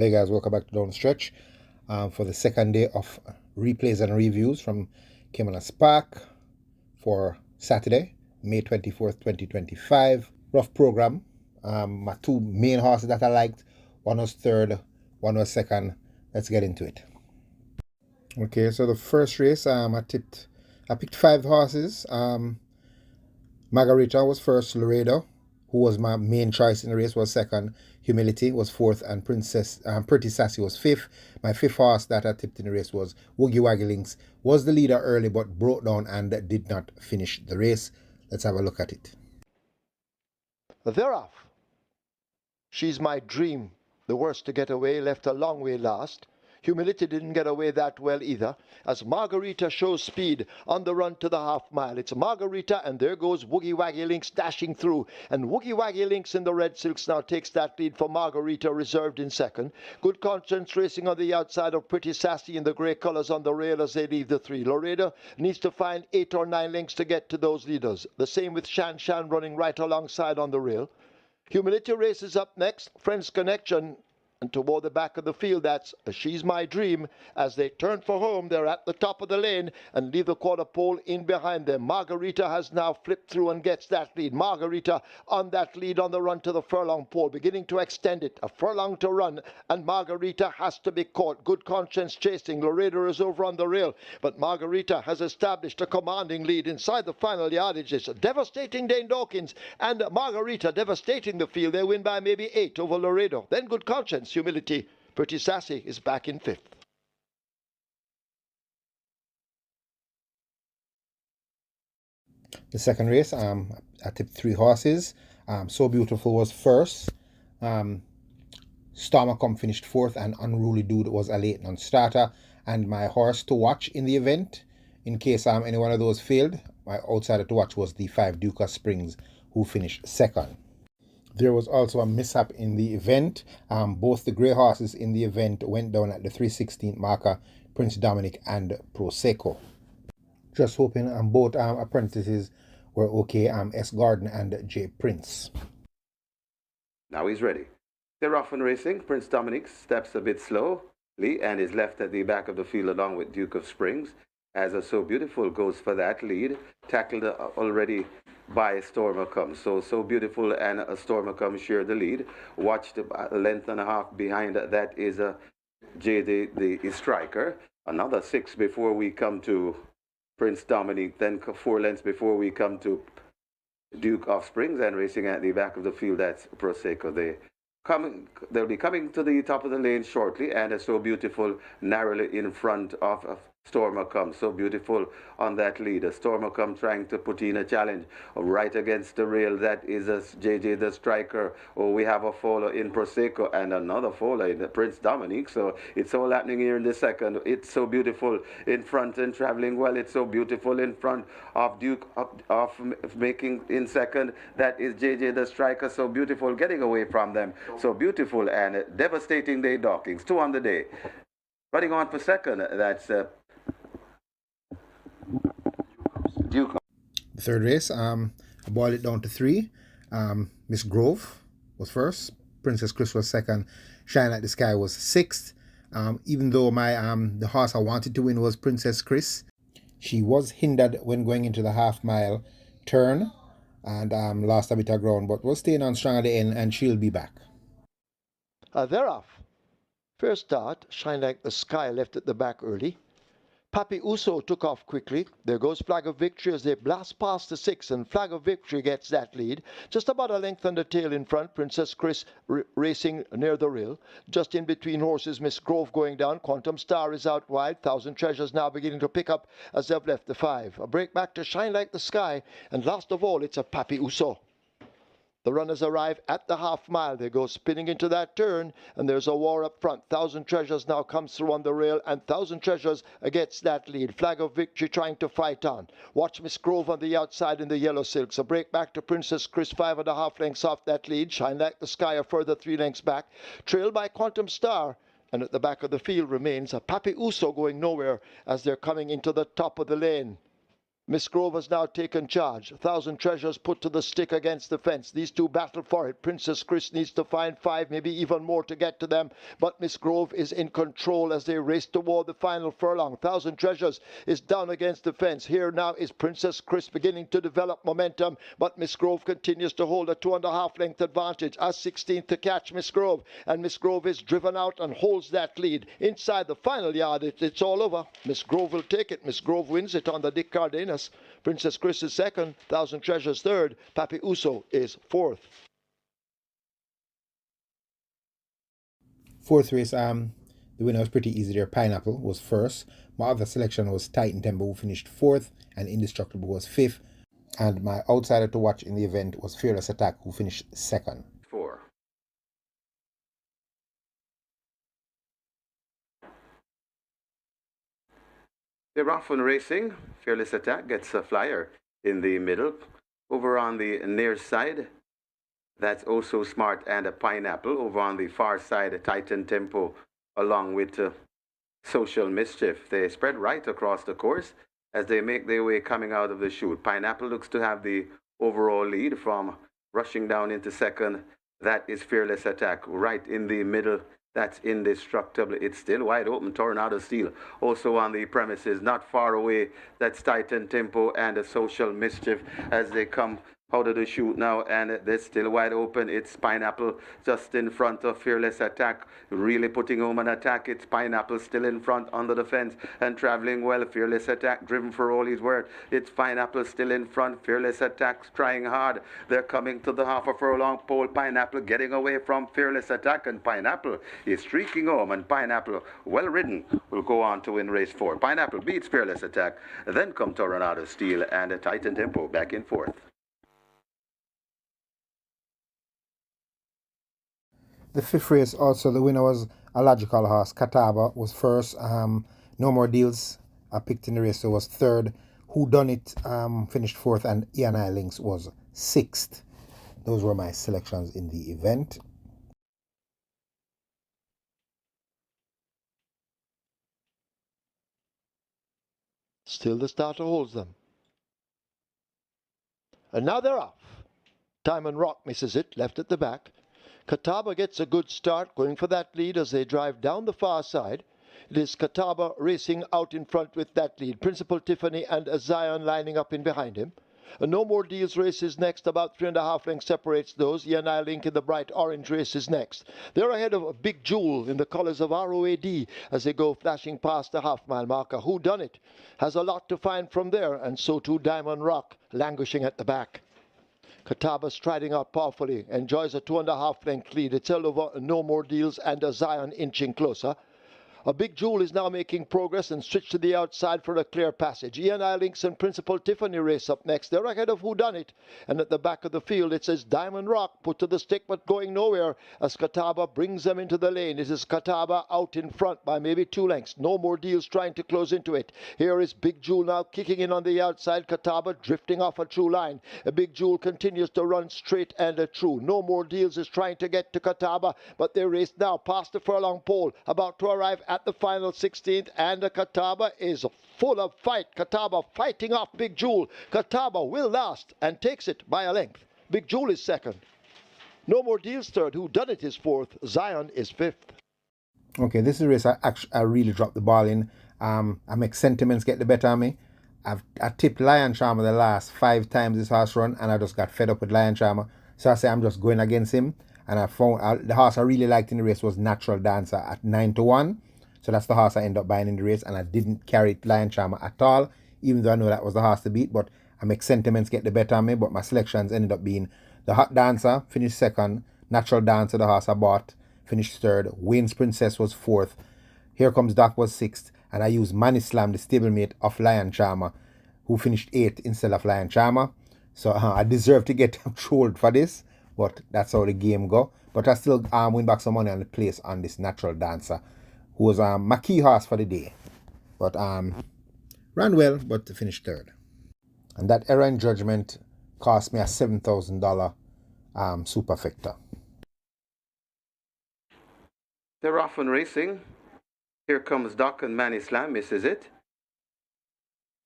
Hey guys, welcome back to Down the Stretch for the second day of replays and reviews from Caymanas Park for Saturday, May 24th, 2025. Rough program. My two main horses that I liked, one was third, one was second. Let's get into it. Okay, so the first race, I picked 5 horses. Margarita was first, Laredo, who was my main choice in the race, was second. Humility was fourth, and Pretty Sassy was fifth. My fifth horse that I tipped in the race was Woogie Waggy Links. Was the leader early but broke down and did not finish the race. Let's have a look at it. They're off. She's My Dream, the worst to get away, left a long way last. Humility didn't get away that well either, as Margarita shows speed on the run to the half mile. It's Margarita, and there goes Woogie Waggy Links dashing through. And Woogie Waggy Links in the red silks now takes that lead for Margarita, reserved in second. Good Conscience racing on the outside of Pretty Sassy in the grey colours on the rail as they leave the 3. Laredo needs to find 8 or 9 lengths to get to those leaders. The same with Shan Shan running right alongside on the rail. Humility races up next. Friends Connection. And toward the back of the field, that's She's My Dream. As they turn for home, they're at the top of the lane and leave the quarter pole in behind them. Margarita has now flipped through and gets that lead. Margarita on that lead on the run to the furlong pole, beginning to extend it. A furlong to run, and Margarita has to be caught. Good Conscience chasing. Laredo is over on the rail, but Margarita has established a commanding lead inside the final yardage. It's devastating Dane Dawkins, and Margarita devastating the field. They win by maybe 8 over Laredo. Then Good Conscience. Humility. Pretty Sassy is back in 5th. The second race, I tipped 3 horses. So Beautiful was first. Stormer Come finished 4th, and Unruly Dude was a late non-starter. And my horse to watch in the event, in case any one of those failed, my outsider to watch was the 5 Duke of Springs, who finished 2nd. There was also a mishap in the event. Both the grey horses in the event went down at the 3/16 marker, Prince Dominic and Prosecco. Just hoping both apprentices were okay, S. Gordon and J. Prince. Now he's ready. They're off and racing. Prince Dominic steps a bit slowly and is left at the back of the field along with Duke of Springs. As a So Beautiful goes for that lead, tackled already by Stormer Come. So Beautiful and Stormer Come share the lead. Watch the length and a half behind that is a JD the striker. Another 6 before we come to Prince Dominic, then 4 lengths before we come to Duke of Springs, and racing at the back of the field, that's Prosecco. They'll be coming to the top of the lane shortly, and So Beautiful narrowly in front of Stormer Come. So Beautiful on that lead. Stormer Come trying to put in a challenge right against the rail. That is JJ the striker. Oh, we have a follow in Prosecco and another follow in Prince Dominic. So it's all happening here in the second. It's So Beautiful in front and traveling well. It's So Beautiful in front of Duke of making in second. That is JJ the striker. So Beautiful getting away from them. So Beautiful and devastating Dane Dawkins. 2 on the day. Running on for second. That's Duke. The third race, I boiled it down to 3. Miss Grove was first. Princess Chris was second. Shine Like the Sky was 6th. Even though the horse I wanted to win was Princess Chris, she was hindered when going into the half-mile turn and lost a bit of ground, but was staying on strong at the end, and she'll be back. They're off. First start, Shine Like the Sky left at the back early. Papi Uso took off quickly. There goes Flag of Victory as they blast past the 6, and Flag of Victory gets that lead. Just about a length on the tail in front. Princess Chris racing near the rail. Just in between horses, Miss Grove going down. Quantum Star is out wide. Thousand Treasures now beginning to pick up as they've left the 5. A break back to Shine Like the Sky. And last of all, it's a Papi Uso. The runners arrive at the half mile. They go spinning into that turn, and there's a war up front. Thousand Treasures now comes through on the rail, and Thousand Treasures gets that lead. Flag of Victory trying to fight on. Watch Miss Grove on the outside in the yellow silks. A break back to Princess Chris, 5.5 lengths off that lead. Shine Like the Sky a further 3 lengths back. Trailed by Quantum Star. And at the back of the field remains a Papi Uso going nowhere as they're coming into the top of the lane. Miss Grove has now taken charge. 1,000 Treasures put to the stick against the fence. These two battle for it. Princess Chris needs to find 5, maybe even more to get to them. But Miss Grove is in control as they race toward the final furlong. 1,000 Treasures is down against the fence. Here now is Princess Chris beginning to develop momentum. But Miss Grove continues to hold a 2.5 length advantage. As 16th to catch Miss Grove. And Miss Grove is driven out and holds that lead. Inside the final yard, it's all over. Miss Grove will take it. Miss Grove wins it on the Dick Cardenas. Princess Chris is second, 1,000 Treasures third, Papi Uso is fourth. Fourth race, the winner was pretty easy there. Pineapple was first. My other selection was Titan Tempo, who finished fourth, and Indestructible was fifth. And my outsider to watch in the event was Fearless Attack, who finished second. 4. They're off and racing. Fearless Attack gets a flyer in the middle. Over on the near side, that's Also Smart and a Pineapple. Over on the far side, a Titan Tempo along with Social Mischief. They spread right across the course as they make their way coming out of the chute. Pineapple looks to have the overall lead from rushing down into second. That is Fearless Attack. Right in the middle, that's Indestructible. It's still wide open. Tornado Steel also on the premises. Not far away, that's Titan Tempo and a Social Mischief as they come out of the chute now, and they're still wide open. It's Pineapple just in front of Fearless Attack, really putting home an attack. It's Pineapple still in front under the fence and traveling well. Fearless Attack driven for all he's worth. It's Pineapple still in front. Fearless Attack's trying hard. They're coming to the half a furlong pole. Pineapple getting away from Fearless Attack, and Pineapple is streaking home, and Pineapple, well ridden, will go on to win race 4. Pineapple beats Fearless Attack. Then come Tornado Steel and a Titan Tempo back in fourth. The fifth race, also the winner was a logical horse. Catawba was first. No More Deals, I picked in the race, so was third. Who Done It finished fourth, and E&I Links was sixth. Those were my selections in the event. Still the starter holds them. And now they're off. Diamond Rock misses it, left at the back. Catawba gets a good start, going for that lead as they drive down the far side. It is Catawba racing out in front with that lead. Principal Tiffany and a Zion lining up in behind him. A No More Deals race is next. About 3.5 lengths separates those. E&I Link in the bright orange race is next. They're ahead of a Big Jewel in the colours of ROAD as they go flashing past the half-mile marker. Who Done It has a lot to find from there, and so too Diamond Rock, languishing at the back. Catawba striding out powerfully, enjoys a 2.5 length lead. It's held over No More Deals and a Zion inching closer. A Big Jewel is now making progress and switched to the outside for a clear passage. E&I Links and Principal Tiffany race up next. They're ahead of Who Done It. And at the back of the field, it says Diamond Rock, put to the stick but going nowhere as Catawba brings them into the lane. It is Catawba out in front by maybe 2 lengths. No More Deals trying to close into it. Here is Big Jewel now kicking in on the outside. Catawba drifting off a true line. A Big Jewel continues to run straight and a true. No More Deals is trying to get to Catawba, but they race now past the furlong pole, about to arrive at the final 16th, and the Catawba is full of fight. Catawba fighting off Big Jewel. Catawba will last and takes it by a length. Big Jewel is second. No More Deals third. Who Done It is fourth. Zion is fifth. Okay, this is a race I really dropped the ball in. I make sentiments get the better of me. I tipped Lion Charmer the last 5 times this horse run, and I just got fed up with Lion Charmer. So I say I'm just going against him. And I found the horse I really liked in the race was Natural Dancer at 9-1. So that's the horse I ended up buying in the race, and I didn't carry Lion Charmer at all, even though I know that was the horse to beat. But I make sentiments get the better of me. But my selections ended up being the Hot Dancer, finished second. Natural Dancer, the horse I bought, finished third. Wayne's Princess was fourth. Here Comes Doc was sixth. And I used Money Slam, the stablemate of Lion Charmer, who finished eighth instead of Lion Charmer. So I deserve to get trolled for this, but that's how the game go. But I still win back some money on the place on this Natural Dancer, who was my key horse for the day. But ran well, but finished third. And that error in judgment cost me a $7,000 superfecta. They're off and racing. Here Comes Doc and Manny Slam misses it.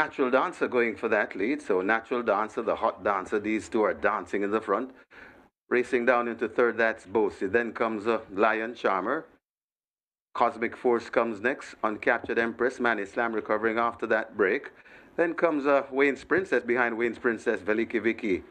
Natural Dancer going for that lead. So Natural Dancer, the hot dancer, these two are dancing in the front. Racing down into third, that's Boasty. Then comes Lion Charmer. Cosmic Force comes next. Uncaptured Empress, Manny Slam recovering after that break. Then comes Wayne's Princess. Behind Wayne's Princess, Veliki Vicky.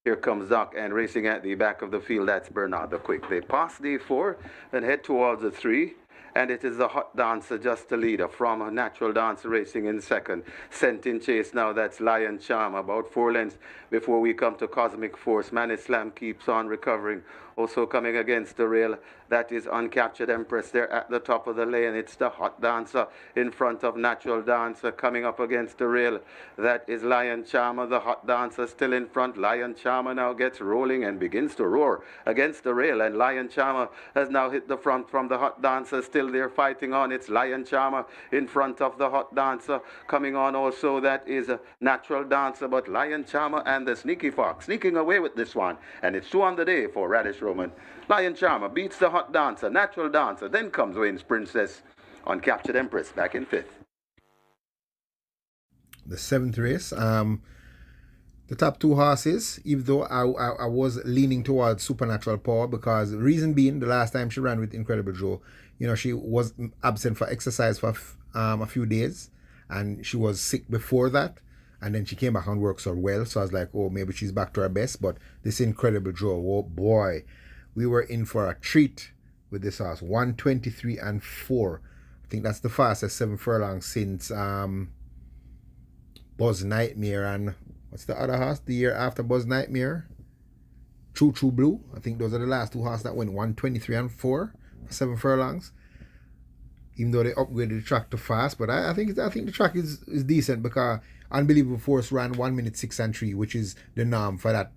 Here comes Doc, and racing at the back of the field, that's Bernard the Quick. They pass the 4 and head towards the 3. And it is the hot dancer, just the leader, from a Natural Dancer racing in second. Sent in chase now, that's Lion Charm, about 4 lengths before we come to Cosmic Force. Manny Slam keeps on recovering. Also coming against the rail, that is Uncaptured Empress. They're at the top of the lane. It's the hot dancer in front of Natural Dancer coming up against the rail. That is Lion Charmer, the hot dancer still in front. Lion Charmer now gets rolling and begins to roar against the rail. And Lion Charmer has now hit the front from the hot dancer. Still they're fighting on. It's Lion Charmer in front of the hot dancer. Coming on also, that is a Natural Dancer. But Lion Charmer and the Sneaky Fox sneaking away with this one. And it's 2 on the day for Raddesh Roman. Lion Charmer beats the hot dancer, Natural Dancer. Then comes Wayne's Princess. Uncaptured Empress back in 5th. The 7th race. The top 2 horses, even though I was leaning towards Supernatural Power, because the reason being, the last time she ran with Incredible Joe, she was absent for exercise for a few days, and she was sick before that, and then she came back and worked so well, so I was like, oh, maybe she's back to her best. But this Incredible Joe, oh boy, we were in for a treat with this horse. 123 and 4. I think that's the fastest 7 furlongs since Buzz Nightmare and what's the other horse the year after Buzz Nightmare? Choo Choo Blue. I think those are the last 2 horses that went 123 and 4 for 7 furlongs. Even though they upgraded the track to fast, but I think the track is decent, because Unbelievable Force ran 1 minute 6 and 3, which is the norm for that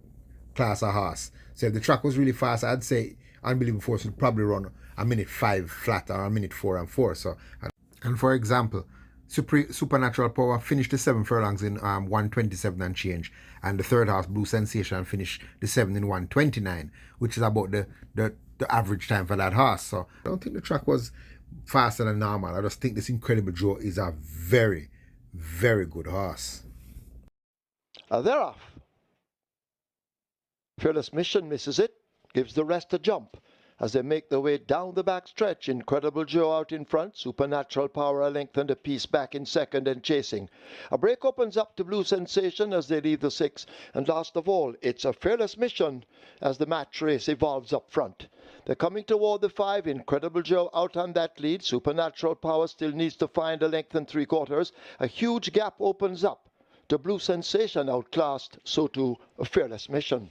class of horse. So if the track was really fast, I'd say Unbelievable Force would probably run a minute 5 flat or a minute 4 and 4. So, and for example, Supernatural Power finished the 7 furlongs in 127 and change, and the third horse, Blue Sensation, finished the 7 in 129, which is about the average time for that horse. So I don't think the track was faster than normal. I just think this Incredible Joe is a very, very good horse. They're off. Fearless Mission misses it, gives the rest a jump. As they make their way down the back stretch, Incredible Joe out in front, Supernatural Power a length and a piece back in second and chasing. A break opens up to Blue Sensation as they leave the 6, and last of all, it's a Fearless Mission as the match race evolves up front. They're coming toward the 5, Incredible Joe out on that lead. Supernatural Power still needs to find a length and 3/4. A huge gap opens up to Blue Sensation outclassed, so too a Fearless Mission.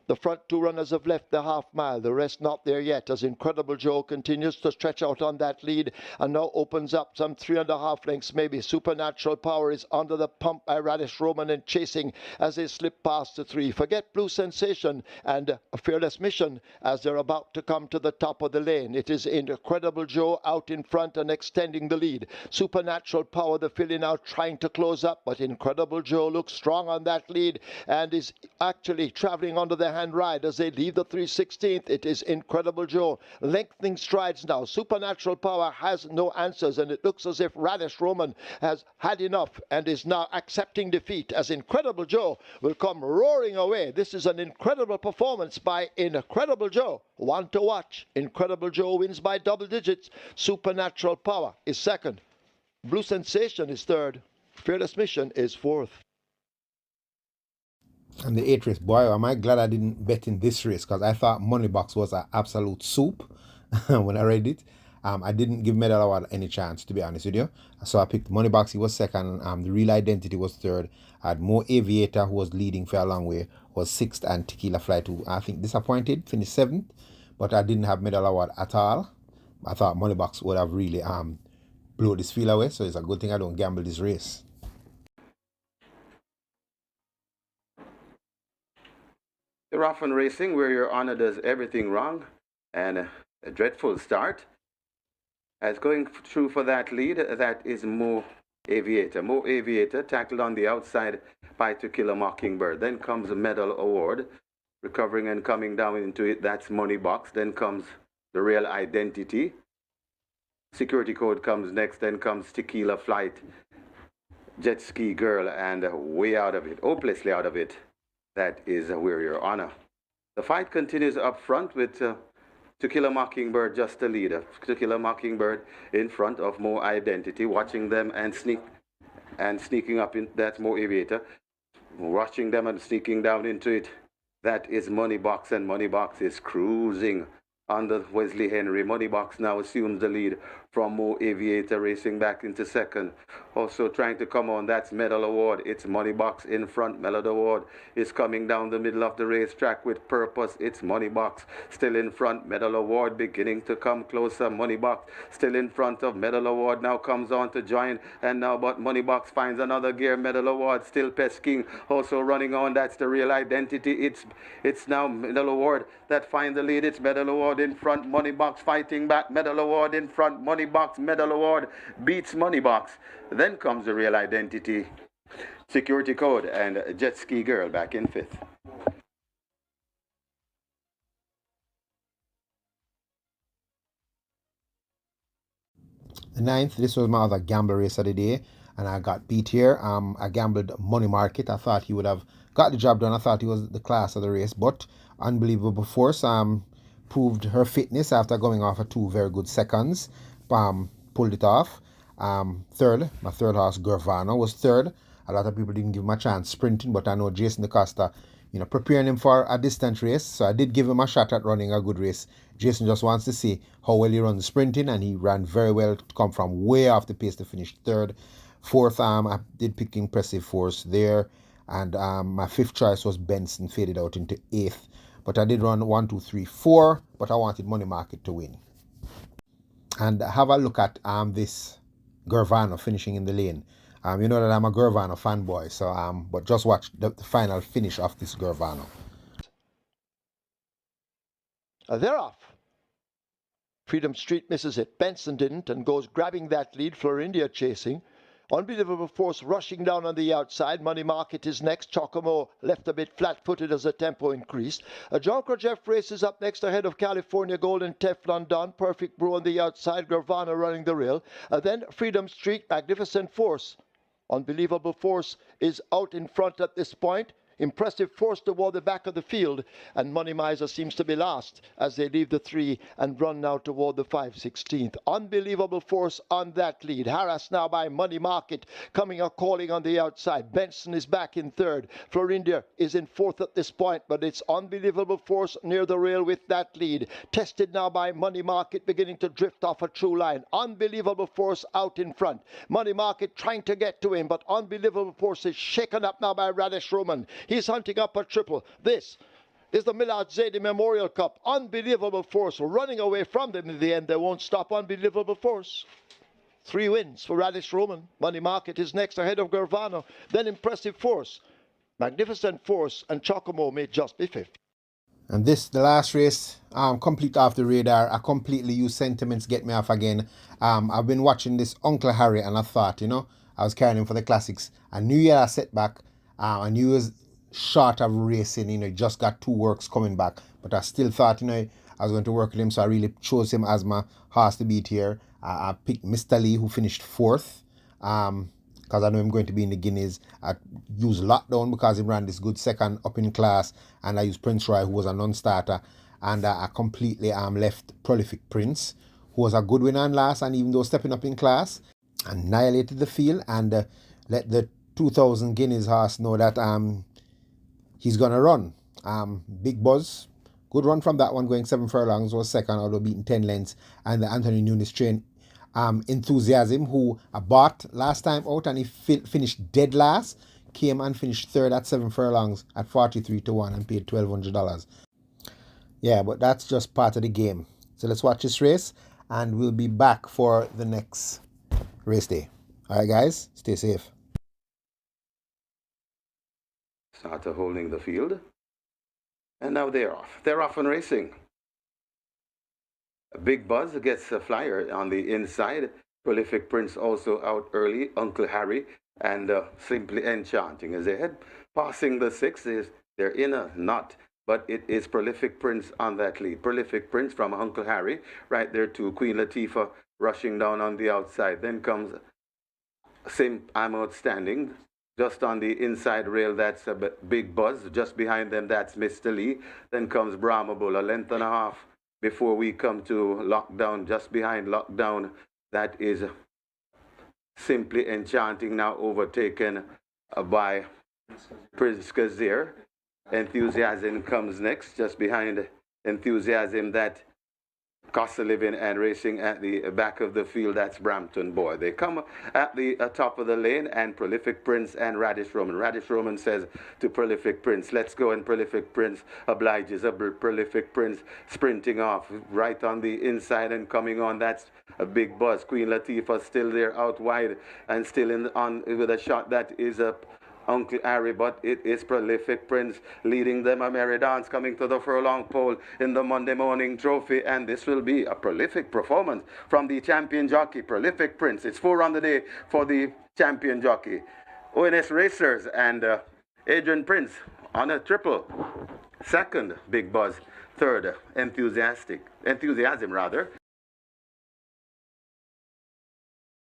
The front 2 runners have left the half mile, the rest not there yet, as Incredible Joe continues to stretch out on that lead and now opens up some 3.5 lengths maybe. Supernatural Power is under the pump by Raddesh Roman and chasing as they slip past the 3. Forget Blue Sensation and a Fearless Mission as they're about to come to the top of the lane. It is Incredible Joe out in front and extending the lead. Supernatural Power, the filly now trying to close up, but Incredible Joe looks strong on that lead and is actually traveling under the hand ride as they leave the 3/16th. It is Incredible Joe lengthening strides now. Supernatural Power has no answers, and it looks as if Raddesh Roman has had enough and is now accepting defeat as Incredible Joe will come roaring away. This is an incredible performance by Incredible Joe. One to watch. Incredible Joe wins by double digits. Supernatural Power is second. Blue Sensation is third. Fearless Mission is fourth. And the 8th race, boy, am I glad I didn't bet in this race, because I thought Moneybox was an absolute soup when I read it. I didn't give Medal Award any chance, to be honest with you. So I picked Moneybox, he was second. The Real Identity was third. I had Mo Aviator, who was leading for a long way, was 6th, and Tequila Flight, who I think disappointed, finished 7th. But I didn't have Medal Award at all. I thought Moneybox would have really blown this field away, so it's a good thing I don't gamble this race. They're often racing where your honor does everything wrong, and a dreadful start. As going through for that lead, that is Mo Aviator. Mo Aviator tackled on the outside by To Kill a Mockingbird. Then comes a Medal Award, recovering and coming down into it. That's Moneybox. Then comes the Real Identity. Security Code comes next. Then comes Tequila Flight. Jet Ski Girl, and way out of it, hopelessly out of it. That is where your honor. The fight continues up front with To Kill a Mockingbird just the leader. To Kill a Mockingbird in front of More Identity, watching them and sneaking up in. That's More Aviator, watching them and sneaking down into it. That is Moneybox, and Moneybox is cruising under Wesley Henry. Moneybox now assumes the lead from More Aviator, racing back into second. Also trying to come on, that's Medal Award. It's Moneybox in front. Medal Award is coming down the middle of the racetrack with purpose. It's Moneybox still in front. Medal Award beginning to come closer. Moneybox still in front of Medal Award. Now comes on to join, and now but Moneybox finds another gear. Medal Award still pesking, also running on. That's the Real Identity. It's now Medal Award that finds the lead. It's Medal Award in front. Moneybox fighting back. Medal Award in front. Moneybox, Medal Award beats Moneybox. Then comes the Real Identity, Security Code, and Jet Ski Girl back in fifth. The ninth, this was my other gamble race of the day, and I got beat here. I gambled Money Market. I thought he would have got the job done. I thought he was the class of the race, but Unbelievable Force proved her fitness after going off of 2 very good seconds. Pulled it off. Third, my third horse, Gervano, was third. A lot of people didn't give him a chance sprinting, but I know Jason DeCosta, preparing him for a distant race. So I did give him a shot at running a good race. Jason just wants to see how well he runs sprinting, and he ran very well to come from way off the pace to finish third. Fourth, I did pick Impressive Force there, and my fifth choice was Benson, faded out into eighth. But I did run 1, 2, 3, 4, but I wanted Money Market to win. And have a look at this Gervano finishing in the lane. You know that I'm a Gervano fanboy, so but just watch the final finish of this Gervano. They're off. Freedom Street misses it. Benson didn't and goes grabbing that lead. Florindia chasing. Unbelievable Force rushing down on the outside. Money Market is next. Chocomo left a bit flat-footed as the tempo increased. Jonker Jeff races up next ahead of California Gold and Teflon Don. Perfect Brew on the outside. Gervano running the rail. Then Freedom Street, Magnificent Force. Unbelievable Force is out in front at this point. Impressive Force toward the back of the field, and Money Miser seems to be last as they leave the 3 and run now toward the 5/16th. Unbelievable Force on that lead, harassed now by Money Market, coming or calling on the outside. Benson is back in third. Florindia is in fourth at this point, but it's Unbelievable Force near the rail with that lead. Tested now by Money Market, beginning to drift off a true line. Unbelievable Force out in front. Money Market trying to get to him, but Unbelievable Force is shaken up now by Raddesh Roman. He's hunting up a triple. This is the Millard Zadie Memorial Cup. Unbelievable Force running away from them in the end. They won't stop Unbelievable Force. 3 wins for Raddesh Roman. Money Market is next ahead of Gervano. Then Impressive Force, Magnificent Force, and Chocomo may just be fifth. And this, the last race, complete off the radar. I completely use sentiments get me off again. I've been watching this Uncle Harry, and I thought, I was carrying him for the classics. I knew he had a setback. I knew he was short of racing, just got 2 works coming back. But I still thought, I was going to work with him, so I really chose him as my horse to beat here. I picked Mr. Lee, who finished 4th, because I know I'm going to be in the Guinness. I used Lockdown because he ran this good second up in class, and I used Prince Roy, who was a non-starter, and I completely left Prolific Prince, who was a good winner in last, and even though stepping up in class, annihilated the field, and let the 2000 Guinness horse know that he's going to run. Big Buzz, good run from that one, going 7 furlongs, was second, although beating 10 lengths. And the Anthony Nunes train, Enthusiasm, who I bought last time out, and he finished dead last, came and finished 3rd at 7 furlongs at 43-1 and paid $1,200. Yeah, but that's just part of the game. So let's watch this race, and we'll be back for the next race day. All right, guys, stay safe. Starter holding the field. And now they're off. They're off and racing. Big Buzz gets a flyer on the inside. Prolific Prince also out early. Uncle Harry and Simply Enchanting is ahead. Passing the 6 is they're in a knot, but it is Prolific Prince on that lead. Prolific Prince from Uncle Harry right there to Queen Latifah rushing down on the outside. Then comes I'm outstanding. Just on the inside rail, that's a Big Buzz. Just behind them, that's Mr. Lee. Then comes Brahma Bull, a length and a half before we come to Lockdown. Just behind Lockdown, that is Simply Enchanting, now overtaken by Prince Kazir. Enthusiasm comes next, just behind Enthusiasm, that Cost of Living and Racing at the back of the field, that's Brampton Boy. They come at the top of the lane, and Prolific Prince and Radish Roman. Radish Roman says to Prolific Prince, let's go, and Prolific Prince obliges. A Prolific Prince sprinting off right on the inside and coming on, that's a Big Buzz. Queen Latifah still there out wide and still on with a shot that is a Uncle Harry, but it is Prolific Prince leading them. A merry dance coming to the furlong pole in the Monday morning trophy, and this will be a prolific performance from the champion jockey, Prolific Prince. It's 4 on the day for the champion jockey. ONS Racers and Adrian Prince on a triple. Second, Big Buzz. Third, Enthusiasm rather.